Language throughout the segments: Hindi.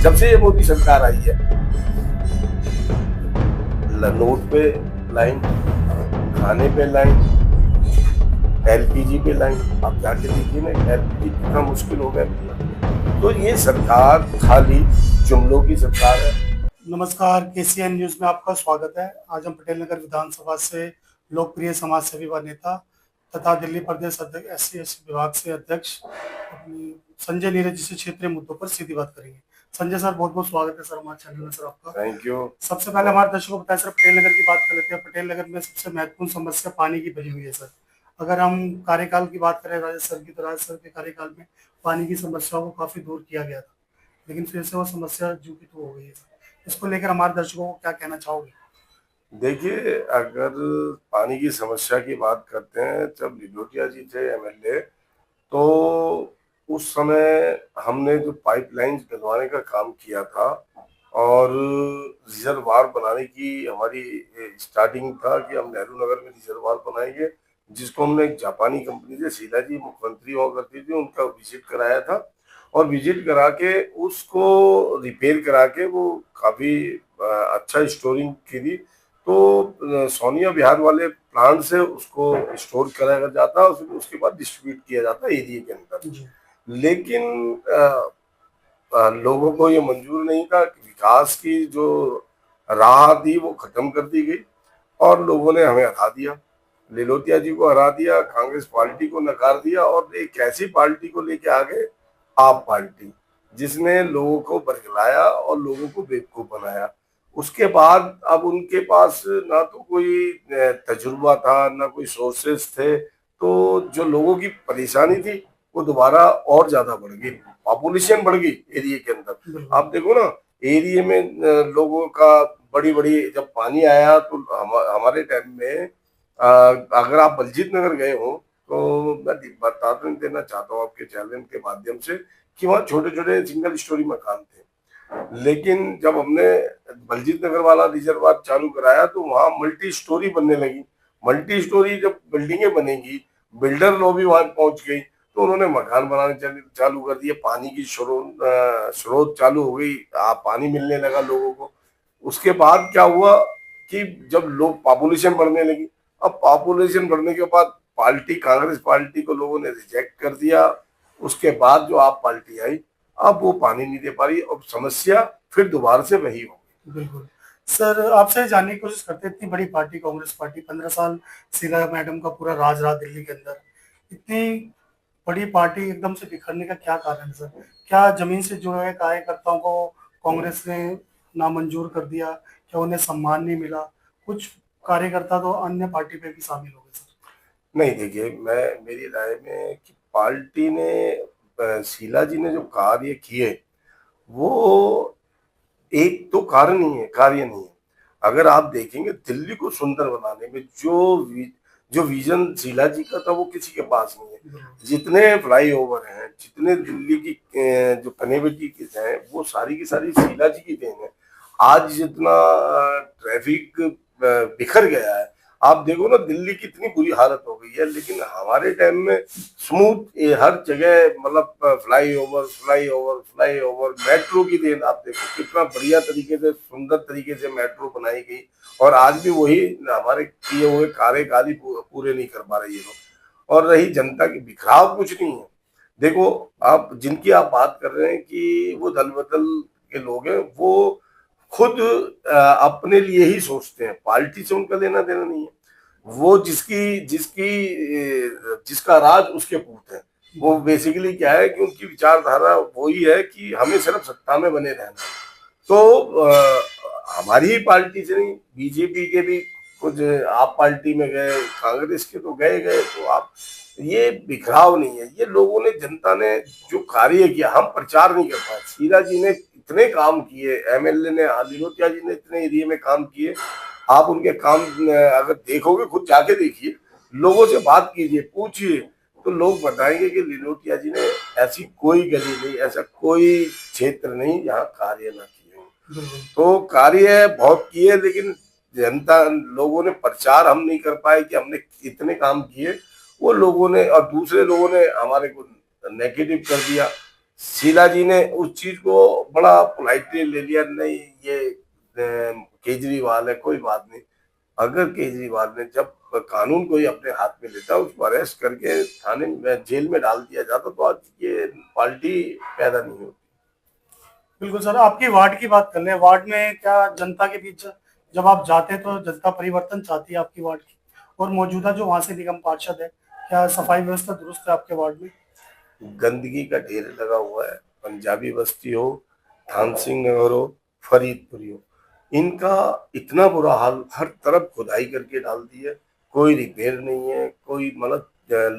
जब से ये मोदी सरकार आई है, नोट पे लाइन, खाने पे लाइन, एलपीजी पे लाइन। आप जाके देखिए ना, एलपीजी कितना मुश्किल हो गया मिलना। तो ये सरकार खाली जुमलों की सरकार है। नमस्कार, केसीएन न्यूज में आपका स्वागत है। आज हम पटेल नगर विधानसभा से लोकप्रिय समाज सेवी व नेता तथा दिल्ली प्रदेश अध्यक्ष एससी विभाग से अध्यक्ष अपनी संजय नीरज जी से क्षेत्रीय मुद्दों पर सीधी बात करेंगे। संजय सर, बहुत बहुत स्वागत है सर हमारे चैनल में। सर आपका थैंक यू। सबसे पहले हमारे दर्शकों को बताया सर, पटेल नगर की बात कर लेते हैं। पटेल नगर में सबसे महत्वपूर्ण समस्या पानी की बनी हुई है सर। अगर हम कार्यकाल की बात करें राजद सर की, तो राजद सर के कार्यकाल में पानी की समस्या को काफी दूर किया गया था, लेकिन फिर से वो समस्या जू की तू हो गई है सर। इसको लेकर हमारे दर्शकों को क्या कहना चाहोगे? देखिए, अगर पानी की समस्या की बात करते हैं, जब लिलोटिया जी थे एमएलए, तो उस समय हमने जो पाइपलाइंस डलवाने का काम किया था और रिजर्वायर बनाने की हमारी स्टार्टिंग था कि हम नेहरू नगर में रिजर्वायर बनाएंगे, जिसको हमने एक जापानी कंपनी से, शीला जी मुख्यमंत्री हुआ करती थी, उनका विजिट कराया था। और विजिट करा के उसको रिपेयर करा के वो काफी अच्छा स्टोरिंग की थी। तो सोनिया विहार वाले प्लांट से उसको स्टोर कराया जाता है, उसके बाद डिस्ट्रीब्यूट किया जाता है एरिया के अंदर। लेकिन लोगों को ये मंजूर नहीं था कि विकास की जो राह थी वो खत्म कर दी गई और लोगों ने हमें हरा दिया, लिलोतिया जी को हरा दिया, कांग्रेस पार्टी को नकार दिया और एक ऐसी पार्टी को लेके आ गए, आप पार्टी, जिसने लोगों को बरगलाया और लोगों को बेवकूफ बनाया। उसके बाद अब उनके पास ना तो कोई तजुर्बा था, ना कोई सोर्सेस थे, तो जो लोगों की परेशानी थी वो दोबारा और ज्यादा बढ़ गई, पॉपुलेशन बढ़ गई एरिया के अंदर। आप देखो ना, एरिया में लोगों का बड़ी बड़ी, जब पानी आया तो हमारे टाइम में अगर आप बलजीत नगर गए हो तो मैं बता देना चाहता हूँ आपके चैनल के माध्यम से कि वहाँ छोटे छोटे सिंगल स्टोरी मकान थे। लेकिन जब हमने बलजीत नगर वाला रिजर्वायर चालू कराया तो वहाँ मल्टी स्टोरी बनने लगी। मल्टी स्टोरी जब बिल्डिंगें बनेंगी, बिल्डर लॉबी वहां पहुंच गई, तो उन्होंने मकान बनाने चालू कर दिए, पानी की स्रोत चालू हो गई, पानी मिलने लगा लोगों को। उसके बाद क्या हुआ कि जब लोग पॉपुलेशन बढ़ने लगी, अब पॉपुलेशन बढ़ने के बाद पार्टी, कांग्रेस पार्टी को लोगों ने रिजेक्ट कर दिया। उसके बाद जो आप पार्टी आई, अब वो पानी नहीं दे पा रही और समस्या फिर दोबारा से वही होगी। बिल्कुल सर, आपसे जानने की कोशिश करते हैं, इतनी बड़ी पार्टी कांग्रेस पार्टी, 15 साल शीला मैडम का पूरा राज रहा दिल्ली के अंदर, इतनी बड़ी पार्टी एकदम से बिखरने का क्या कारण है सर? क्या जमीन से जुड़े हुए कार्यकर्ताओं को कांग्रेस ने नामंजूर कर दिया? क्या उन्हें सम्मान नहीं मिला? कुछ कार्यकर्ता तो अन्य पार्टी पे भी शामिल हो गए सर। नहीं, देखिए, मैं मेरी राय में कि पार्टी ने, शीला जी ने जो कार्य किए वो एक तो कारण नहीं है, कार्य नहीं है। अगर आप देखेंगे दिल्ली को सुंदर बनाने में जो विजन शीला जी का था वो किसी के पास नहीं है। जितने फ्लाईओवर हैं, जितने दिल्ली की जो कनेक्टिविटी की हैं, वो सारी की सारी शीला जी की देन है। आज जितना ट्रैफिक बिखर गया है, आप देखो ना दिल्ली की इतनी बुरी हालत हो गई है, लेकिन हमारे टाइम में स्मूथ हर जगह, मतलब फ्लाईओवर फ्लाईओवर फ्लाईओवर, मेट्रो की देन आप देखो कितना बढ़िया तरीके से, सुंदर तरीके से मेट्रो बनाई गई। और आज भी वही हमारे किए हुए कार्यकाल ही पूरे नहीं कर पा रहे ये लोग। और रही जनता की, बिखराव कुछ नहीं है। देखो, आप जिनकी आप बात कर रहे हैं कि वो दल बदल के लोग हैं, वो खुद अपने लिए ही सोचते हैं, पार्टी से उनका लेना देना नहीं है। वो जिसकी जिसकी जिसका राज उसके पूत है। वो बेसिकली क्या है कि उनकी विचारधारा वही है कि हमें सिर्फ सत्ता में बने रहना। तो हमारी ही पार्टी से नहीं, बीजेपी के भी कुछ आप पार्टी में गए, कांग्रेस के तो गए गए, तो आप, ये बिखराव नहीं है। ये लोगों ने, जनता ने जो कार्य किया, हम प्रचार नहीं कर पाए। शीला जी ने इतने काम किए, एमएलए ने, लिलोतिया जी ने इतने एरिया में काम किए। आप उनके काम अगर देखोगे, खुद जाके देखिए, लोगों से बात कीजिए, पूछिए, तो लोग बताएंगे कि लिलोटिया जी ने ऐसी कोई गली नहीं, ऐसा कोई क्षेत्र नहीं जहाँ कार्य ना किए हो। तो कार्य बहुत किए, लेकिन जनता, लोगों ने प्रचार हम नहीं कर पाए कि हमने इतने काम किए। वो लोगों ने और दूसरे लोगों ने हमारे को नेगेटिव कर दिया। शीला जी ने उस चीज को बड़ा पोलाइटली ले लिया, नहीं ये केजरीवाल है, कोई बात नहीं। अगर केजरीवाल ने, जब कानून कोई अपने हाथ में लेता उसको अरेस्ट करके थाने में जेल में डाल दिया जाता तो आज ये पार्टी पैदा नहीं होती। बिल्कुल सर, आपकी वार्ड की बात कर लें, वार्ड में क्या जनता के बीच जब आप जाते हैं तो जनता परिवर्तन चाहती है आपकी वार्ड की, और मौजूदा जो वहां से निगम पार्षद है, क्या सफाई व्यवस्था दुरुस्त है आपके वार्ड में? गंदगी का ढेर लगा हुआ है, पंजाबी बस्ती हो, थान सिंह नगर हो, फरीदपुरी हो, इनका इतना बुरा हाल, हर तरफ खुदाई करके डाल दी है, कोई रिपेयर नहीं है, कोई मतलब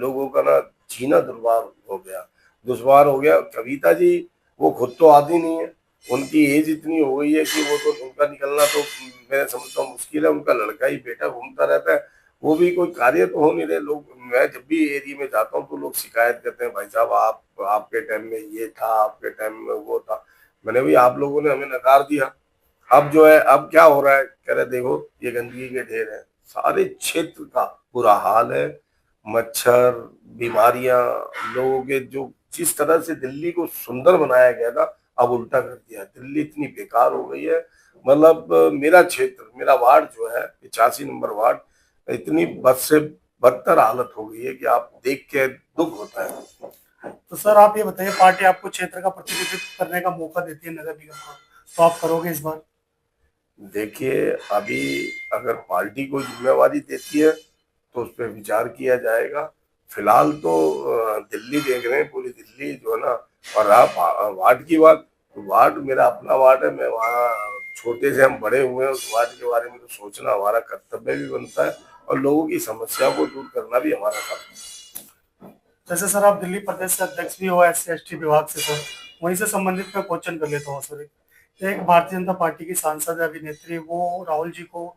लोगों का ना जीना दुश्वार हो गया। कविता जी वो खुद तो आती नहीं है, उनकी एज इतनी हो गई है कि वो तो, उनका निकलना तो मैं समझता हूँ मुश्किल है। उनका लड़का ही बेटा घूमता रहता है, वो भी कोई कार्य तो हो नहीं रहे। लोग, मैं जब भी एरिया में जाता हूँ तो लोग शिकायत करते हैं, भाई साहब आप, आपके टाइम में ये था, आपके टाइम में वो था। मैंने भी, आप लोगों ने हमें नकार दिया, अब जो है अब क्या हो रहा है, कह रहे देखो ये गंदगी के ढेर है, सारे क्षेत्र का बुरा हाल है, मच्छर, बीमारियां, लोगों के जो, जिस तरह से दिल्ली को सुंदर बनाया गया था अब उल्टा कर दिया। दिल्ली इतनी बेकार हो गई है, मतलब मेरा क्षेत्र, मेरा वार्ड जो है 85 नंबर वार्ड, इतनी बद से बदतर हालत हो गई है कि आप देख के दुख होता है। तो सर आप ये बताइए, पार्टी आपको क्षेत्र का प्रतिनिधित्व करने का मौका देती है नगर निगम का, तो आप करोगे इस बार? देखिए, अभी अगर पार्टी को जिम्मेवारी देती है तो उस पर विचार किया जाएगा। फिलहाल तो दिल्ली देख रहे हैं, पूरी दिल्ली जो है ना। और आप वार्ड की बात, तो वार्ड मेरा अपना वार्ड है, मैं वहाँ छोटे से हम बड़े हुए हैं, उस वार्ड के बारे में तो सोचना हमारा कर्तव्य भी बनता है, और लोगों की समस्या को दूर करना भी हमारा काम है। जैसे सर आप दिल्ली प्रदेश से अध्यक्ष भी हो SC ST विभाग से सर, वहीं से संबंधित मैं क्वेश्चन कर लेता हूँ सर। एक भारतीय जनता पार्टी की सांसद अभिनेत्री, वो राहुल जी को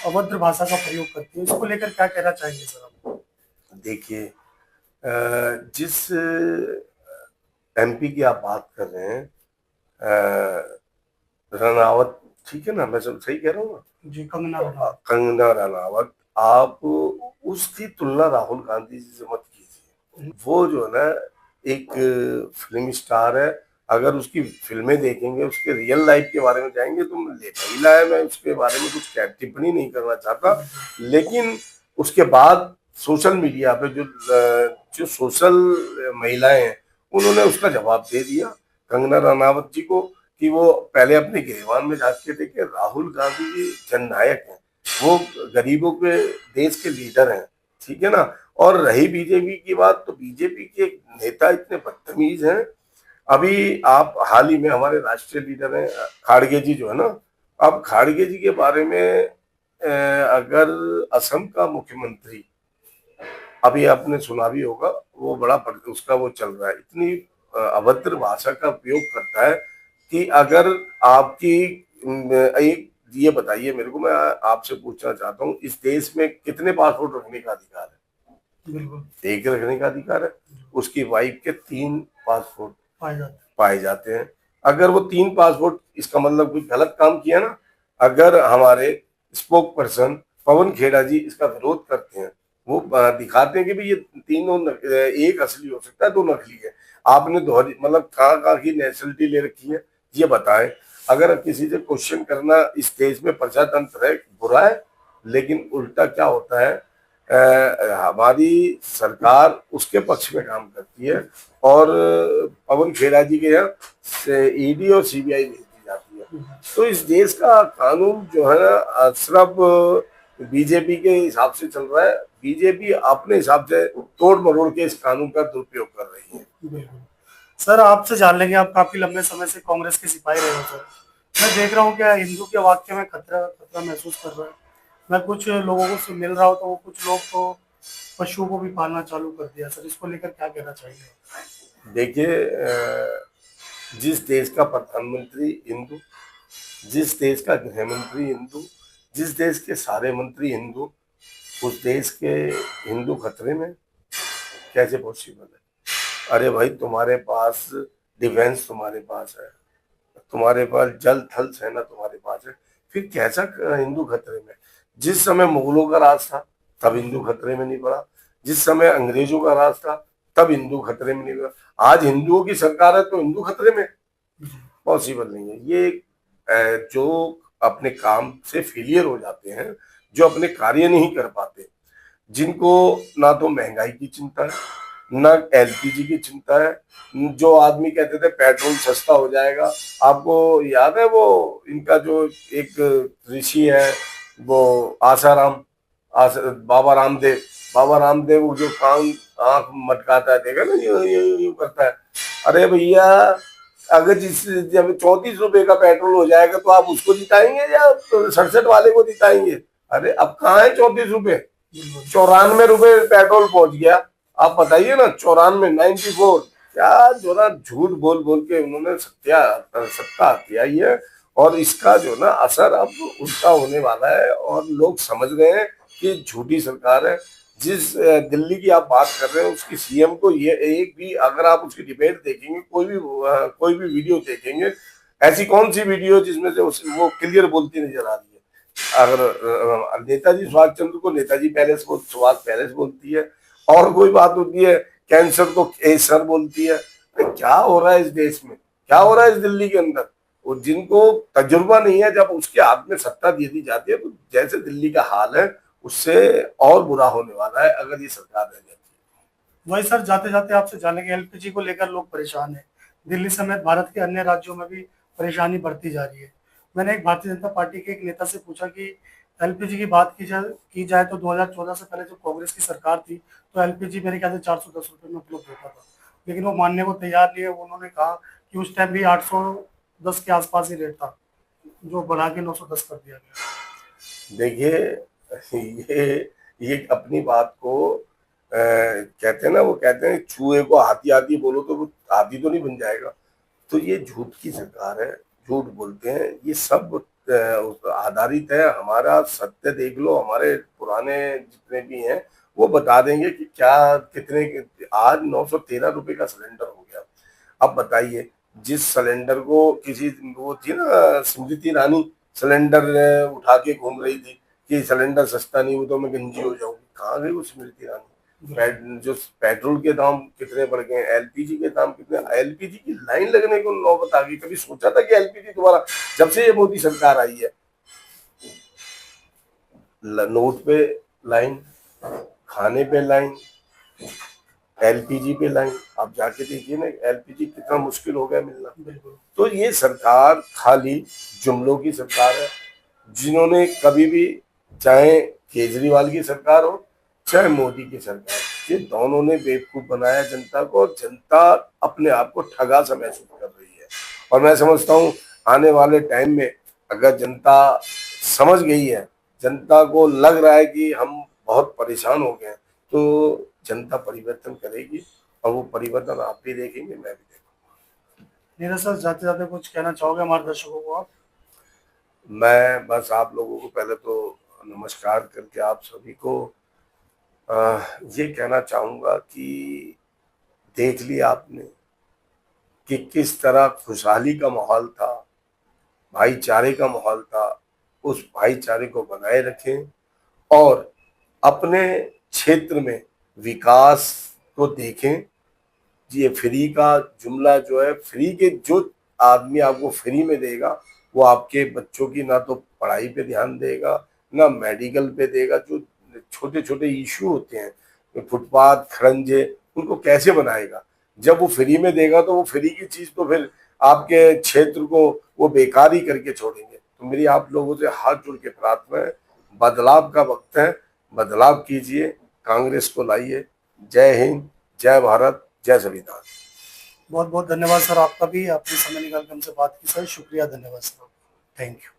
अभद्र भाषा का प्रयोग करती है, इसको लेकर क्या कहना चाहेंगे सर आप? देखिए, जिस MP की आप बात कर रहे हैं, रनावत, ठीक है ना, मैं सब सही कह रहा हूँ ना? जी, कंगना रनावत। कंगना रनावत, आप उसकी तुलना राहुल गांधी जी से मत कीजिए। वो जो है ना, एक फिल्म स्टार है। अगर उसकी फिल्में देखेंगे, उसके रियल लाइफ के बारे में जाएंगे तो महिला है, मैं उसके बारे में कुछ टिप्पणी नहीं करना चाहता। लेकिन उसके बाद सोशल मीडिया पे जो सोशल महिलाएं हैं, उन्होंने उसका जवाब दे दिया कंगना रनावत जी को, कि वो पहले अपने गिरवान में झांक के देखे, राहुल गांधी जी जननायक हैं, वो गरीबों के देश के लीडर हैं, ठीक है ना। और रही बीजेपी की बात, तो बीजेपी के नेता इतने बदतमीज हैं। अभी आप हाल ही में, हमारे राष्ट्रीय लीडर हैं खाड़गे जी जो है ना, अब खाड़गे जी के बारे में अगर असम का मुख्यमंत्री, अभी आपने सुना भी होगा, वो बड़ा उसका वो चल रहा है, इतनी अभद्र भाषा का उपयोग करता है कि अगर आपकी एक, ये बताइए मेरे को, मैं आपसे पूछना चाहता हूँ, इस देश में कितने पासपोर्ट रखने का अधिकार है? बिल्कुल एक रखने का अधिकार है। उसकी वाइफ के 3 पासपोर्ट पाए जाते पाए जाते हैं। अगर वो 3 पासपोर्ट, इसका मतलब कोई गलत काम किया ना। अगर हमारे स्पोक पर्सन पवन खेड़ा जी इसका विरोध करते हैं, वो दिखाते हैं कि भाई ये तीनों एक असली हो सकता है, 2 नकली है। आपने दोहरी, मतलब कहाँ कहाँ की नेशनलिटी ले रखी है, ये बताएं। अगर किसी से क्वेश्चन करना इस देश में प्रजातंत्र है, बुरा है, लेकिन उल्टा क्या होता है, हमारी सरकार उसके पक्ष में काम करती है, और पवन खेड़ा जी के यहाँ से ED और CBI भेज दी जाती है। तो इस देश का कानून जो है ना, सिर्फ बीजेपी के हिसाब से चल रहा है। बीजेपी अपने हिसाब से तोड़ मरोड़ के इस कानून का दुरुपयोग कर रही है। बिल्कुल। सर आपसे जान लेंगे, आप काफी लंबे समय से कांग्रेस के सिपाही रहे हो सर। मैं देख रहा हूँ क्या हिंदू के वाक्य में खतरा खतरा महसूस कर रहा है। मैं कुछ लोगों को से मिल रहा हूँ, तो वो कुछ लोग तो पशुओं को भी पालना चालू कर दिया सर, इसको लेकर क्या कहना चाहिए? देखिए, जिस देश का प्रधानमंत्री हिंदू, जिस देश का गृह मंत्री हिंदू, जिस देश के सारे मंत्री हिंदू, उस देश के हिंदू खतरे में कैसे पॉसिबल है? अरे भाई, तुम्हारे पास डिफेंस, तुम्हारे पास है, तुम्हारे पास जल थल सेना तुम्हारे पास है, फिर कैसा हिंदू खतरे में? जिस समय मुगलों का राज था तब हिंदू खतरे में नहीं पड़ा, जिस समय अंग्रेजों का राज था तब हिंदू खतरे में नहीं होगा। आज हिंदुओं की सरकार है तो हिंदू खतरे में? पॉसिबल नहीं है। ये जो अपने काम से फेलियर हो जाते हैं, जो अपने कार्य नहीं कर पाते, जिनको ना तो महंगाई की चिंता है, ना एलपीजी की चिंता है, जो आदमी कहते थे पेट्रोल सस्ता हो जाएगा। आपको याद है वो इनका जो एक ऋषि है, वो आसाराम, बाबा रामदेव, बाबा रामदेव वो जो कान आंख मटकाता है, देखा ना, यूं करता है। अरे भैया, अगर जिस जब 34 रुपए का पेट्रोल हो जाएगा तो आप उसको जिताएंगे या 67 वाले को जिताएंगे? अरे अब कहाँ है 34 रुपए? 94 रुपए पेट्रोल पहुंच गया। आप बताइए ना, 94, 94। क्या जो ना झूठ बोल बोल के उन्होंने सत्ता हथियाई है। और इसका जो ना असर अब उल्टा होने वाला है, और लोग समझ रहे हैं कि झूठी सरकार है। जिस दिल्ली की आप बात कर रहे हैं, उसकी सीएम को ये एक भी, अगर आप उसकी डिबेट देखेंगे, कोई भी वीडियो देखेंगे, ऐसी कौन सी वीडियो जिसमें से वो क्लियर बोलती नजर आ रही है? अगर नेताजी सुभाष चंद्र को नेताजी पैलेस को सुभाष पैलेस बोलती है, और कोई बात होती है कैंसर को केसर बोलती है। क्या हो रहा है इस देश में, क्या हो रहा है इस दिल्ली के अंदर? और जिनको तजुर्बा नहीं है, जब उसके हाथ में सत्ता दे दी जाती है, तो जैसे दिल्ली का हाल है उससे और बुरा होने वाला है अगर ये सरकार रह जाती है। वही सर, जाते जाते आपसे जानेंगे, एलपीजी को लेकर लोग परेशान हैं। दिल्ली समेत भारत के अन्य राज्यों में भी परेशानी बढ़ती जा रही है। मैंने एक भारतीय जनता पार्टी के एक नेता से पूछा कि एलपीजी की बात की जाए तो 2014 से पहले जब कांग्रेस की सरकार थी तो एलपीजी मेरे ख्याल से 410 रुपए में उपलब्ध होता था, लेकिन वो मानने को तैयार नहीं है। उन्होंने कहा कि उस टाइम भी 810 के आसपास ही रेट था, जो बढ़ा के 910 कर दिया गया। देखिए, ये अपनी बात को कहते हैं ना, वो कहते हैं चूहे को हाथी हाथी बोलो तो वो हाथी तो नहीं बन जाएगा। तो ये झूठ की सरकार है, झूठ बोलते हैं। ये सब आधारित है। हमारा सत्य देख लो, हमारे पुराने जितने भी हैं वो बता देंगे कि क्या कितने। आज 913 रुपए का सिलेंडर हो गया। अब बताइए, जिस सिलेंडर को किसी, वो थी ना स्मृति ईरानी, सिलेंडर उठा के घूम रही थी कि सिलेंडर सस्ता नहीं हो तो मैं गंजी हो जाऊंगी। कहाँ गई वो स्मृति ईरानी? जो पेट्रोल के दाम कितने बढ़ गए, एलपीजी के दाम कितने, एलपीजी की लाइन लगने को नौबत आ गई। कभी सोचा था कि एलपीजी दोबारा, जब से ये मोदी सरकार आई है, नोट पे लाइन, खाने पे लाइन, एलपीजी पे लाइन। आप जाके देखिए ना, एलपीजी कितना मुश्किल हो गया मिलना। तो ये सरकार खाली जुमलों की सरकार है, जिन्होंने कभी भी, चाहे केजरीवाल की सरकार हो चाहे मोदी की सरकार, ये दोनों ने बेवकूफ बनाया जनता को। जनता अपने आप को ठगा सा महसूस कर रही है। और मैं समझता हूँ आने वाले टाइम में अगर जनता समझ गई है, जनता को लग रहा है कि हम बहुत परेशान हो गए, तो जनता परिवर्तन करेगी। और वो परिवर्तन आप भी देखेंगे, मैं भी देखूंगा। नीरज सर, जाते जाते कुछ कहना चाहोगे हमारे दर्शकों को आप? मैं बस आप लोगों को पहले तो नमस्कार करके आप सभी को ये कहना चाहूंगा कि देख लिया आपने कि किस तरह खुशहाली का माहौल था, भाईचारे का माहौल था। उस भाईचारे को बनाए रखें और अपने क्षेत्र में विकास को देखें। ये फ्री का जुमला जो है, फ्री के जो आदमी आपको फ्री में देगा, वो आपके बच्चों की ना तो पढ़ाई पे ध्यान देगा, ना मेडिकल पे देगा। जो छोटे छोटे इशू होते हैं, फुटपाथ खड़ंजे, उनको कैसे बनाएगा? जब वो फ्री में देगा तो वो फ्री की चीज तो फिर आपके क्षेत्र को वो बेकार ही करके छोड़ेंगे। तो मेरी आप लोगों से हाथ जोड़ के प्रार्थना है, बदलाव का वक्त है, बदलाव कीजिए, कांग्रेस को लाइए। जय हिंद, जय भारत, जय संविधान। बहुत बहुत धन्यवाद सर आपका भी, आपने समय निकाल कर हमसे बात की सर। शुक्रिया, धन्यवाद सर, थैंक यू।